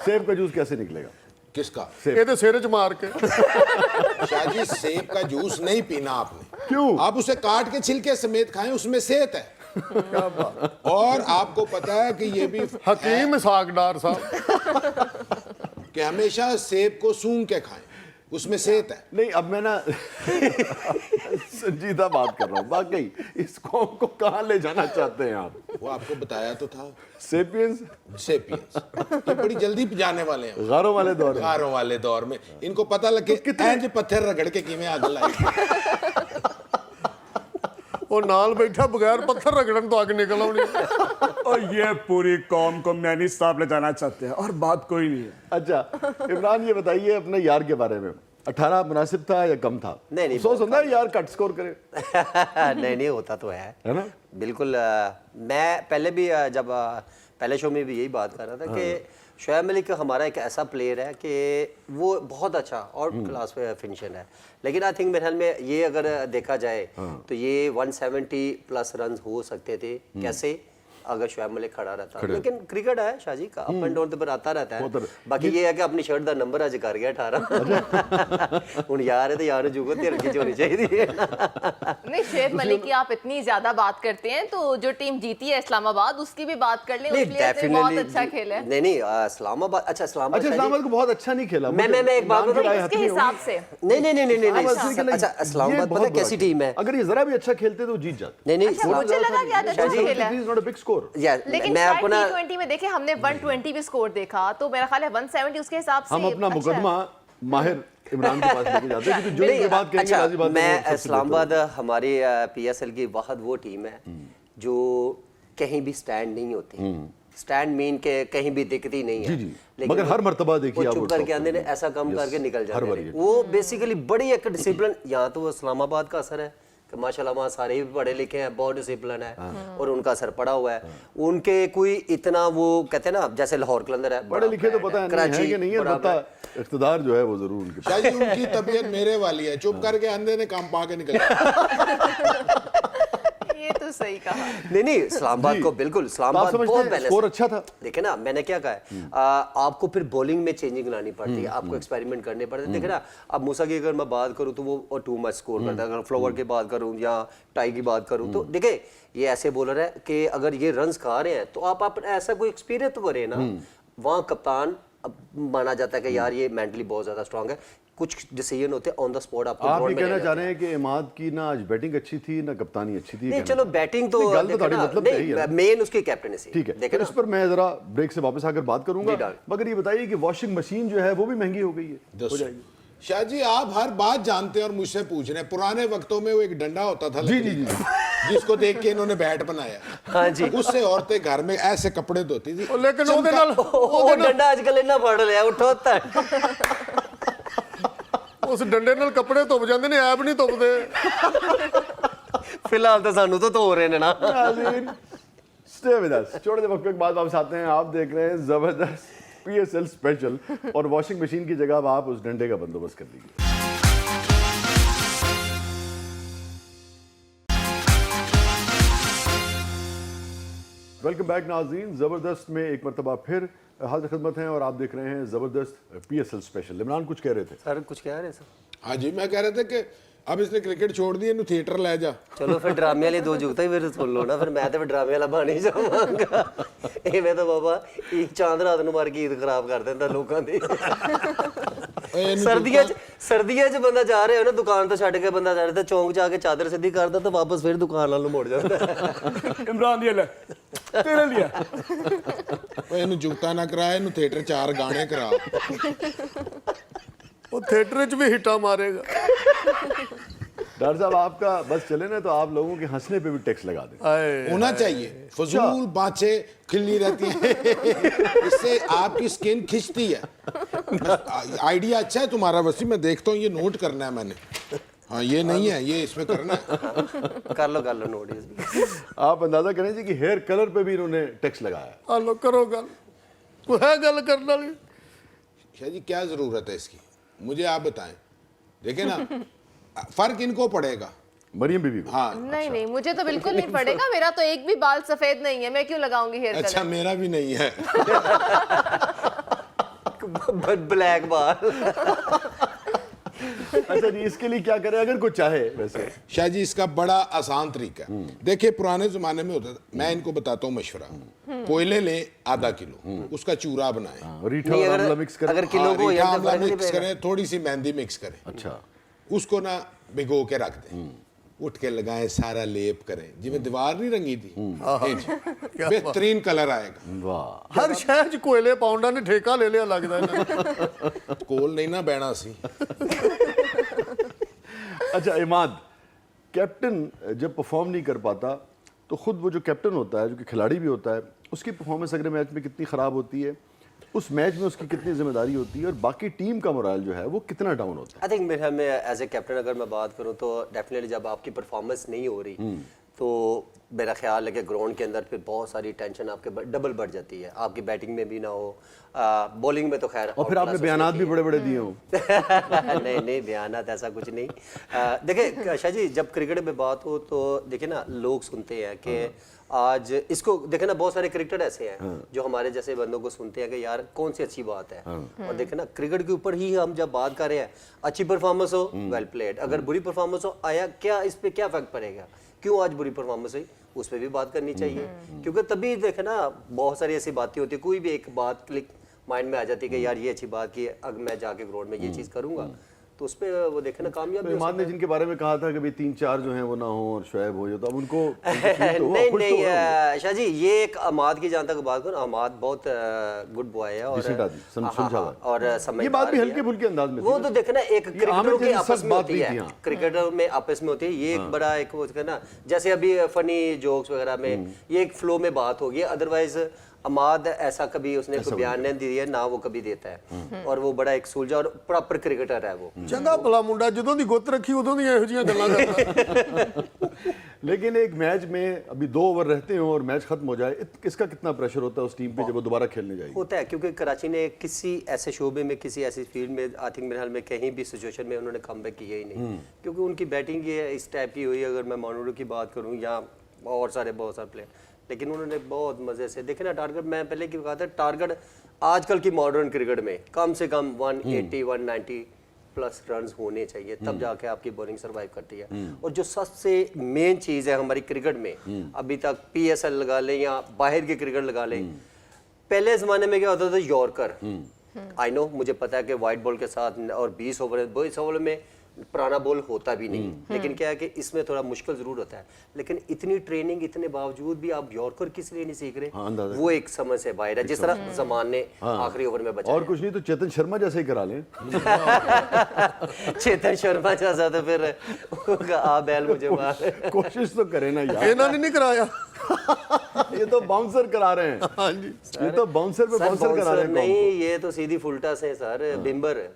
सेब का जूस कैसे निकलेगा? किसका? ये तो सिर च मार के। शाह जी सेब का जूस नहीं पीना आपने। क्यों? आप उसे काट के छिलके समेत खाएं, उसमें सेहत है। क्या बात। और आपको पता है कि ये भी हकीम सागडार साहब। कि हमेशा सेब को सूंघ के खाएं, उसमें सेहत है। नहीं, अब मैं ना संजीदा बात कर रहा हूँ। वाकई इस कौम को कहाँ ले जाना चाहते हैं आप? वो आपको बताया तो था, सेपियंस सेपियंस। ये बड़ी जल्दी जाने वाले हैं गारों वाले दौर में। गारों वाले दौर में। इनको पता लगे कितने पत्थर रगड़ के किमें आग लाई। वो नाल बैठा बगैर पत्थर रगड़न तो आगे निकल आनी। और ये पूरी कौम को मैनी साहब ले जाना चाहते हैं, और बात कोई नहीं है। अच्छा इमरान, ये बताइए अपने यार के बारे में, 18 मुनासिब था या कम था? नहीं, सोच होता है यार कट स्कोर करे, नहीं नहीं, होता तो है ना? बिल्कुल। मैं पहले भी जब पहले शो में भी यही बात कर रहा था कि शोएब मलिक हमारा एक ऐसा प्लेयर है कि वो बहुत अच्छा और क्लास फिनिशर है, लेकिन आई थिंक मेरे ख्याल में ये अगर देखा जाए तो ये 170 प्लस रन हो सकते थे। कैसे? अगर शोएब मलिक खड़ा रहता। लेकिन क्रिकेट है शाह जी का, अप एंड डाउन पर आता रहता है। बाकी ये है कि अपनी शर्ट का नंबर अज कर गया 18। हुन यार है तो यार जुगत ते रखी होनी चाहिए। नहीं, शोएब मलिक की आप इतनी ज्यादा बात करते हैं तो जो टीम जीती है इस्लामाबाद, उसकी भी बात कर लें। उस प्लेयर ने बहुत अच्छा खेला है। नहीं इस्लामाबाद, अच्छा इस्लामाबाद, अच्छा इस्लामाबाद को बहुत अच्छा नहीं खेला। मैं एक बात बताऊं, उसके हिसाब से नहीं। अच्छा इस्लामाबाद पता है कैसी टीम है? अगर ये जरा भी अच्छा खेलते तो जीत जाते। नहीं अच्छा, मुझे लगा कि आज अच्छा खेला है। Not a big score. लेकिन मैं आपको ना T20 में देखे हमने 120 भी स्कोर देखा, तो मेरा ख्याल है 170 उसके हिसाब से हम अपना अच्छा है। मुकदमा माहिर इमरान के पास लेके जाते हैं, क्योंकि जो ये बात कहेंगे अच्छा, राजी बात मैं इस्लामाबाद हमारी PSL की वाहद वो टीम है जो कहीं भी स्टैंड नहीं होती। स्टैंड मीन के कहीं भी दिखती नहीं है। जी। मगर हर मर्तबा देखिए वो आप चुप करके आंदे ने ऐसा काम करके निकल जाते हैं। वो बेसिकली बड़ी एक डिसिप्लिन, यहाँ तो इस्लामाबाद का असर है कि माशाल्लाह वहाँ सारे भी पढ़े लिखे हैं, बहुत डिसिप्लिन है और उनका असर पड़ा हुआ है। उनके कोई इतना वो कहते हैं ना, जैसे लाहौर कलंदर है, पढ़े लिखे तो पता नहीं है कि नहीं है, पता इख्तिदार जो है वो जरूर उनके पास। शाह जी उनकी तबीयत मेरे वाली है, चुप करके अंधे ने काम पा के निकल। ये तो सही कहा। नहीं इस्लामाबाद को बिल्कुल, इस्लामाबाद बहुत बैलेंस। स्कोर अच्छा था। देखे ना, मैंने क्या कहा है, आपको फिर बॉलिंग में चेंजिंग लानी पड़ती है, आपको एक्सपेरिमेंट करने पड़ते हैं। देखे ना, अब मूसा की अगर मैं बात करूं तो वो टू मच स्कोर करता है। अगर फ्लावर की बात करूं या टाई की बात करूं तो देखे ये ऐसे बॉलर है कि अगर ये रन्स खा रहे हैं तो आप ऐसा कोई एक्सपीरियंस तो करें ना। वहाँ कप्तान अब माना जाता है कि यार ये मेंटली बहुत ज़्यादा स्ट्रांग है, कुछ डिसीजन होते हैं ऑन द स्पॉट आपको आप ground ये में कहना ले चाह जाते रहे हैं कि इमाद की ना आज बैटिंग अच्छी थी ना कप्तानी अच्छी थी, हैं। नहीं चलो बैटिंग तो नहीं, गल तो देखो थोड़ी ना, मतलब यही है नहीं ना। मेन उसकी कैप्टनसी ठीक है, देखे फिर ना। इस पर मैं जरा ब्रेक से वापस आकर बात जी, करूंगा, डाल। मगर ये बताइए कि वॉशिंग मशीन जो है वो भी महंगी हो गई है, हो जाएगी। शाह जी आप हर बात जानते हैं और मुझसे पूछ रहे हैं। पुराने वक्तों में वो एक डंडा होता था जी, लकड़ी जी, का, जिसको देख के इन्होंने बैट बनाया। हाँ जी। उससे औरतें घर में ऐसे कपड़े धोती थी। लेकिन ਉਹਦੇ ਨਾਲ ਉਹ ਡੰਡਾ ਅੱਜ ਕੱਲ ਇੰਨਾ ਫੜ ਲਿਆ ਉਠੋ ਤਾਂ ਉਸ ਡੰਡੇ ਨਾਲ ਕੱਪੜੇ ਧੁੱਪ ਜਾਂਦੇ ਨੇ, ਐਬ ਨਹੀਂ ਧੁੱਪਦੇ। ਫਿਲਹਾਲ ਤਾਂ ਸਾਨੂੰ ਤਾਂ ਧੋ ਰਹੇ ਨੇ ਨਾ। नाज़रीन, stay with us। छोटे से वक्त के बाद वापस आते हैं। आप देख रहे हैं जबरदस्त PSL स्पेशल, और वॉशिंग मशीन की जगह अब आप उस डंडे का बंदोबस्त कर लीजिए। वेलकम बैक नाज़रीन, ज़बरदस्त में एक मरतबा फिर हाजिर खिदमत हैं और आप देख रहे हैं ज़बरदस्त PSL स्पेशल। इमरान कुछ कह रहे थे। सर कुछ कह रहे सर? हाँ जी, मैं कह रहे थे कि अब इसने क्रिकेट छोड़ दी, इन्हें थिएटर ले जा। चलो फिर ड्रामे वाले दो जुगता ही फिर सुन लो ना, फिर मैं तो ड्रामे वाला बन ही जावांगा। इवें तो बाबा एक चांद रात ਨੂੰ ਮਾਰ ਕੇ ਈਦ ਖਰਾਬ ਕਰ ਦਿੰਦਾ ਲੋਕਾਂ ਦੀ। ਸਰਦੀਆਂ 'ਚ ਬੰਦਾ ਜਾ ਰਿਹਾ ਹੋ ਨਾ, ਦੁਕਾਨ ਤੋਂ ਛੱਡ ਕੇ ਬੰਦਾ ਜਾ ਰਿਹਾ ਤਾਂ ਚੌਂਕ 'ਚ ਆ ਕੇ ਚਾਦਰ ਸਿੱਧੀ ਕਰਦਾ ਤਾਂ ਵਾਪਸ ਫਿਰ ਦੁਕਾਨ ਵੱਲ ਨੂੰ ਮੁੜ ਜਾਂਦਾ। इमरान ये ले तेरे लिए। ਓਏ ਇਹਨੂੰ ਜੁਗਤਾ ਨਾ ਕਰਾ, ਇਹਨੂੰ ਥੀਏਟਰ 4 ਗਾਣੇ ਕਰਾ। ਉਹ ਥੀਏਟਰ 'ਚ ਵੀ ਹਿੱਟਾ ਮਾਰੇਗਾ। डॉक्टर साहब आपका बस चले ना तो आप लोगों के हंसने पे भी टैक्स लगा दें। ਹਾਏ होना चाहिए, फजूल बातें खिलनी रहती हैं। इससे आपकी स्किन खिंचती है। आइडिया अच्छा है तुम्हारा वसी, मैं देखता हूँ, ये नोट करना है मैंने। हाँ ये नहीं है, ये इसमें करना है। ਕਰ ਲੋ ਨੋਟ ਇਸ। आप अंदाजा करें जी कि हेयर कलर पे भी इन्होंने टैक्स लगाया है। ਆ ਲੋ ਕਰੋ ਗੱਲ, ਕੋਈ ਹੈ ਗੱਲ ਕਰਨ ਵਾਲੀ? शाह जी क्या जरूरत है इसकी, मुझे आप बताएं। देखे ना फर्क इनको पड़ेगा। मरियम बीबी को। हाँ नहीं नहीं, मुझे तो बिल्कुल नहीं पड़ेगा, मेरा तो एक भी बाल सफेद नहीं है, मैं क्यों लगाऊंगी हेयर अच्छा, कलर। मेरा भी नहीं है। ब्लैक बाल। अच्छा जी, इसके लिए क्या करें अगर कोई चाहे? वैसे शाह जी इसका बड़ा आसान तरीका है। देखिए पुराने जमाने में होता था, मैं इनको बताता हूँ मशवरा। कोयले लें आधा किलो, उसका चूरा बनाएं। रीठा नहीं, और अगर- आंवला मिक्स करें। अगर किलो को रीठा या तो आंवला फर्क नहीं मिक्स पड़ेगा। करें, थोड़ी सी मेहंदी मिक्स करें, अच्छा, उसको ना भिगो के रख दें, उठ के लगाएं, सारा लेप करें, जिਵੇਂ दीवार नहीं रंगी थी, बेहतरीन कलर आएगा। वाह। ਹਰ ਸ਼ਹਿਰ 'ਚ ਕੋਇਲੇ ਪਾਉਂਡਾਂ ਨੇ ਠੇਕਾ ਲੈ ਲਿਆ ਲੱਗਦਾ ਇਹਨਾਂ ਨੇ। कोल नहीं ना बहना सी। अच्छा इमाद, कैप्टन जब परफॉर्म नहीं कर पाता तो खुद वो जो कैप्टन होता है, जो कि खिलाड़ी भी होता है, उसकी परफॉर्मेंस अगले मैच में कितनी ख़राब होती है, उस मैच में उसकी कितनी जिम्मेदारी होती है, और बाकी टीम का मोराल जो है वो कितना डाउन होता है? आई थिंक मेरे ख्याल में एज ए कैप्टन अगर मैं बात करूं तो डेफिनेटली जब आपकी परफॉर्मेंस नहीं हो रही तो मेरा ख्याल है कि ग्राउंड के अंदर फिर बहुत सारी टेंशन आपके डबल बढ़ जाती है, आपकी बैटिंग में भी ना हो, बॉलिंग में तो खैर और फिर आपने बयानात भी बड़े बड़े दिए हो। नहीं बयानात ऐसा कुछ नहीं। देखिए शाह जी, जब क्रिकेट में बात हो तो देखिए ना, लोग सुनते हैं कि आज इसको देखे ना, बहुत सारे क्रिकेटर ऐसे हैं जो हमारे जैसे बंदों को सुनते हैं कि यार कौन सी अच्छी बात है, और देखे ना क्रिकेट के ऊपर ही हम जब बात कर रहे हैं, अच्छी परफॉर्मेंस हो वेल प्लेड, अगर बुरी परफॉर्मेंस हो आया क्या इस पे क्या फर्क पड़ेगा, क्यों आज बुरी परफॉर्मेंस हुई, उस पर भी बात करनी चाहिए। क्योंकि तभी देखे ना बहुत सारी ऐसी बातें होती है, कोई भी एक बात क्लिक माइंड में आ जाती है कि यार ये अच्छी बात की, अगर मैं जाके ग्राउंड में ये चीज़ करूंगा तो उस पर वो देखे ना कामयाब तो भी हो इमाद ने जिनके बारे में कहा था कि भाई 3-4 जो हैं वो ना हो और शुएब हो, तो अब उनको नहीं शाह जी, ये एक अमाद की जहाँ तक बात करूँ, अमाद बहुत गुड बॉय है और Decent आदमी, समझा हुआ है। और समझदार ये बात भी है। हल्के फुल्के अंदाज में थी वो ना। तो देखना एक आमिर क्रिकेटरों के जैसी आपस सख्त में बात होती नहीं है, थी, हाँ। क्रिकेटरों में आपस में होती है, ये एक बड़ा एक वो कहना, जैसे अभी फनी जोक्स वगैरह में ये एक फ्लो में बात होगी, अदरवाइज अमाद ऐसा कभी उसने कोई बयान नहीं दिया ना वो कभी देता है, और वो बड़ा एक सुलझा और प्रॉपर क्रिकेटर है वो। ਚੰਗਾ ਭਲਾ ਮੁੰਡਾ, ਜਦੋਂ ਦੀ ਗੁੱਤ ਰੱਖੀ ਉਦੋਂ ਦੀਆਂ ਇਹੋ ਜਿਹੀਆਂ ਗੱਲਾਂ ਕਰਦਾ। लेकिन एक मैच में अभी 2 ओवर रहते हो और मैच खत्म हो जाए, इसका कितना प्रेशर होता है उस टीम पे जब वो दोबारा खेलने जाएगी? होता है, क्योंकि कराची ने किसी ऐसे शोबे में, किसी ऐसी फील्ड में, आई थिंक मेरे ख्याल में कहीं भी सिचुएशन में उन्होंने कमबैक किया ही नहीं, क्योंकि उनकी बैटिंग ये इस टाइप की हुई, अगर मैं मानूरू की बात करूँ या और सारे बहुत सारे प्लेयर, लेकिन उन्होंने बहुत मज़े से देखे ना, टारगेट मैं पहले की कहा था, टारगेट आजकल की मॉडर्न क्रिकेट में कम से कम 180-190 प्लस रन्स होने चाहिए, तब जाके आपकी बॉलिंग सरवाइव करती है। और जो सबसे मेन चीज़ है हमारी क्रिकेट में, अभी तक PSL लगा लें या बाहर की क्रिकेट लगा लें, पहले ज़माने में क्या होता था, यॉर्कर आई नो, मुझे पता है कि वाइट बॉल के साथ और 20 ओवर में पुराना बॉल होता भी नहीं, लेकिन क्या है कि इसमें थोड़ा मुश्किल जरूर होता है। लेकिन इतनी ट्रेनिंग इतने बावजूद भी आप यॉर्कर किस लिए नहीं सीख रहे? वो एक समझ से बाहर है, जिस तरह जमान ने आखिरी ओवर में बचा और कुछ नहीं तो चेतन शर्मा जैसे ही करा लें। चेतन शर्मा जैसा तो फिर आ बैल मुझे मार। कोशिश तो करें ना यार। इन्होंने नहीं कराया। ये तो बाउंसर करा रहे हैं। हाँ जी, ये तो बाउंसर पे सर, बाउंसर करा रहे हैं। नहीं, ये तो सीधी फुलटा से सर, बिम्बर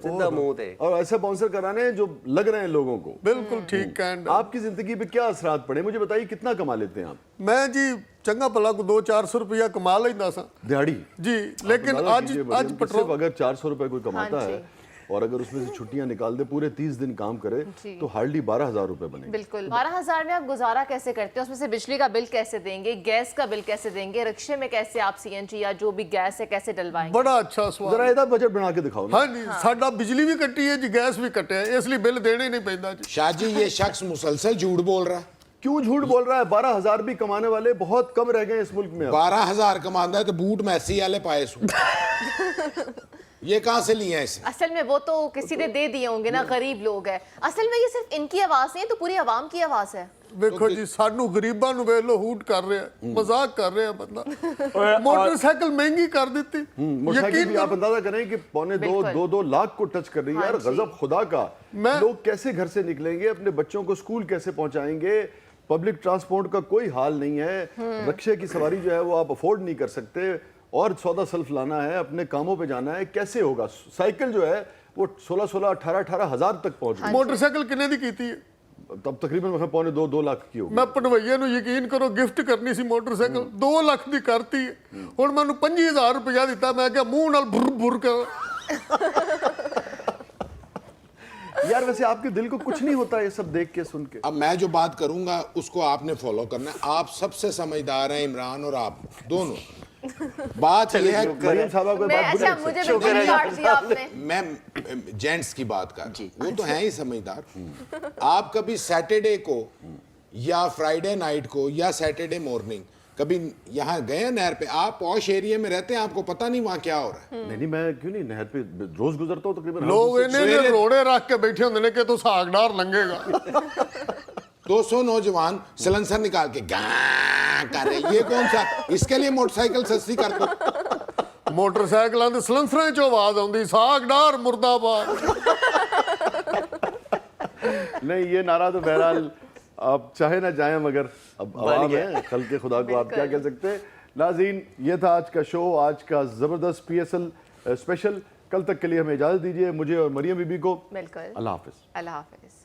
सीधा मुंह थे। और ऐसे बाउंसर कराने हैं जो लग रहे हैं लोगों को। बिल्कुल ठीक एंड आपकी जिंदगी पे क्या असरात पड़े, मुझे बताइए, कितना कमा लेते हैं आप मैं जी चंगा भला को 200-400 रुपया कमा लेंदा सा दिहाड़ी? जी, लेकिन अंदाजा आज कीजिए, आज सिर्फ पेट्रोल अगर 400 रुपए कोई कमाता हाँ जी। है और अगर उसमें से छुट्टियां निकाल दे, पूरे 30 दिन काम करे जी। तो हार्डली 12,000 रुपए बनेंगे। बिल्कुल। 12,000 में आप गुजारा कैसे करते हैं? उसमें से बिजली का बिल कैसे देंगे, गैस का बिल कैसे देंगे, रिक्शे में कैसे आप सीएनजी या जो भी गैस है कैसे डलवाएंगे? बड़ा अच्छा सवाल। जरा ਇਹਦਾ बजट बना के दिखाओ ना। हाँ जी, साडा बिजली भी कट्टी है जी, गैस भी कटे है, इसलिए बिल देने ही नहीं पैंदा जी। शाह जी ये शख्स मुसलसल झूठ बोल रहा है। क्यों झूठ बोल रहा है? 12,000 भी कमाने वाले बहुत कम रह गए हैं इस मुल्क में अब। 12,000 कमाता है तो बूट मैसी वाले पाए सू। ये कहाँ से लिए हैं इसे? असल में वो तो किसी ने दे दिए होंगे ना, गरीब लोग है। असल में ये सिर्फ इनकी आवाज नहीं है, तो पूरी आवाम की आवाज है। ਵੇਖੋ ਜੀ ਸਾਨੂੰ ਗਰੀਬਾਂ ਨੂੰ ਵੇਖ ਲੋ ਹੂਟ ਕਰ ਰਿਹਾ, मजाक कर रहे हैं ਬੰਦਾ। मोटरसाइकिल महंगी कर ਦਿੱਤੀ। मोटरसाइकिल भी आप अंदाजा करें कि पौने दो लाख को टच कर रही है। हाँ यार जी। गजब खुदा का। मैं- लोग कैसे घर से निकलेंगे, अपने बच्चों को स्कूल कैसे पहुंचाएंगे? पब्लिक ट्रांसपोर्ट का कोई हाल नहीं है। रिक्शे की सवारी जो है वो आप अफोर्ड नहीं कर सकते, और सौदा सल्फ लाना है, अपने कामों पे जाना है, कैसे होगा? साइकिल जो है वो 16-16, 18-18 हजार तक पहुंच गई। मोटरसाइकिल किन्ने दी कीती है? तब तकरीबन मतलब पौने 2 लाख की होगी। मैं पटवैये ਨੂੰ ਯਕੀਨ ਕਰੋ ਗਿਫਟ ਕਰਨੀ ਸੀ मोटरसाइकिल, 2 ਲੱਖ ਦੀ ਕਰਤੀ ਹੈ। ਹੁਣ ਮੈਨੂੰ 25,000 ਰੁਪਇਆ ਦਿੱਤਾ, ਮੈਂ ਕਿਹਾ ਮੂੰਹ ਨਾਲ ਭੁਰ ਭੁਰ ਕਰ। यार वैसे आपके दिल को कुछ नहीं होता ये सब देख के सुन के? अब मैं जो बात करूंगा उसको आपने फॉलो करना है। आप सबसे समझदार हैं, इमरान और आप दोनों। बात यह है मरियम साहबा कोई मैं बात बुरी अच्छा, नहीं मुझे सकती। बिल्कुल काट दिया आपने। मैं जेंट्स की बात कर रहा हूं, वो तो हैं ही समझदार। आप कभी सैटरडे को या फ्राइडे नाइट को या सैटरडे मॉर्निंग कभी यहाँ गए हैं नहर पे? आप पॉश एरिया में रहते हैं, आपको पता नहीं वहाँ क्या हो रहा है। नहीं मैं क्यों नहीं, नहर पे रोज गुजरता हूँ तकरीबन। ਲੋਕ ਇਹਨੇ ਨੇ ਸਵੇਰੇ- ਰੋੜੇ ਰੱਖ ਕੇ ਬੈਠੇ ਹੁੰਦੇ ਨੇ ਕਿ ਤੂੰ ਸਾਗਦਾਰ ਲੰਘੇਗਾ। 200 नौजवान सिलेंसर निकाल के गां कर रहे, ये कौन सा? इसके लिए मोटरसाइकिल सस्ती कर दो। ਮੋਟਰਸਾਈਕਲਾਂ ਦੇ ਸਲੈਂਸਰਾਂ ਚੋਂ ਆਵਾਜ਼ ਆਉਂਦੀ, ਸਾਗਦਾਰ मुर्दाबाद। नहीं ये नारा तो बहरहाल आप चाहे ना चाहें मगर अब आवाम है, खल के खुदा को आप क्या कह सकते हैं। नाज़रीन ये था आज का शो, आज का ज़बरदस्त PSL स्पेशल। कल तक के लिए हमें इजाज़त दीजिए, मुझे और मरियम बीबी को। बिल्कुल। अल्लाह हाफिज़। अल्लाह हाफिज।